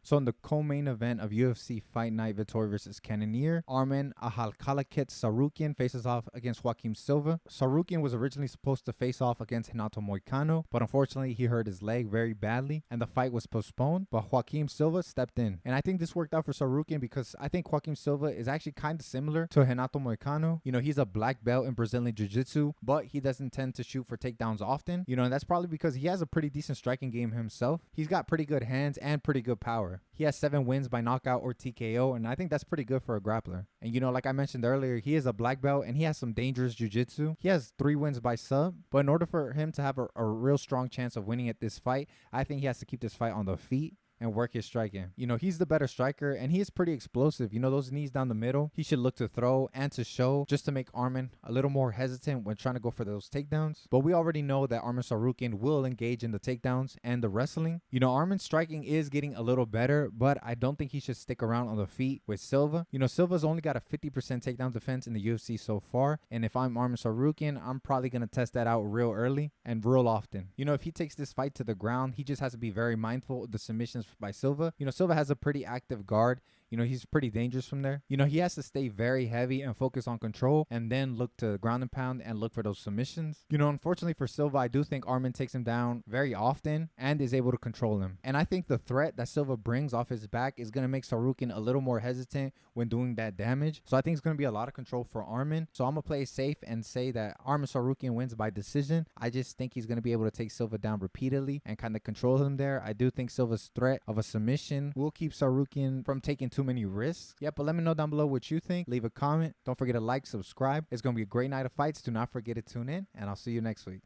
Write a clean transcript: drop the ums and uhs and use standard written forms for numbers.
So in the co-main event of UFC Fight Night, Vettori versus Cannonier, Arman Ahalkalakets Tsarukyan faces off against Joaquim Silva. Tsarukyan was originally supposed to face off against Renato Moicano, but unfortunately he hurt his leg very badly and the fight was postponed, but Joaquim Silva stepped in. And I think this worked out for Tsarukyan because I think Joaquim Silva is actually kind of similar to Renato Moicano. You know, he's a black belt in Brazilian Jiu-Jitsu, but he doesn't tend to shoot for takedowns often. You know, and that's probably because he has a pretty decent striking game himself. He's got pretty good hands and pretty good power. He has 7 wins by knockout or TKO, and I think that's pretty good for a grappler. And you know, like I mentioned earlier, he is a black belt and he has some dangerous jiu-jitsu. He has 3 wins by sub, but in order for him to have a real strong chance of winning at this fight, I think he has to keep this fight on the feet and work his striking. You know, he's the better striker and he is pretty explosive. You know, those knees down the middle, he should look to throw and to show just to make Arman a little more hesitant when trying to go for those takedowns. But we already know that Arman Tsarukyan will engage in the takedowns and the wrestling. You know, Arman's striking is getting a little better, but I don't think he should stick around on the feet with Silva. You know, Silva's only got a 50% takedown defense in the UFC so far, and if I'm Arman Tsarukyan, I'm probably going to test that out real early and real often. You know, if he takes this fight to the ground, he just has to be very mindful of the submissions by Silva. You know, Silva has a pretty active guard. You know, he's pretty dangerous from there. You know, he has to stay very heavy and focus on control and then look to ground and pound and look for those submissions. You know, unfortunately for Silva, I do think Arman takes him down very often and is able to control him. And I think the threat that Silva brings off his back is going to make Tsarukyan a little more hesitant when doing that damage. So I think it's going to be a lot of control for Arman. So I'm going to play safe and say that Arman Tsarukyan wins by decision. I just think he's going to be able to take Silva down repeatedly and kind of control him there. I do think Silva's threat of a submission will keep Tsarukyan from taking too many risks. Yeah, but let me know down below what you think. Leave a comment. Don't forget to like, subscribe. It's going to be a great night of fights. Do not forget to tune in, and I'll see you next week.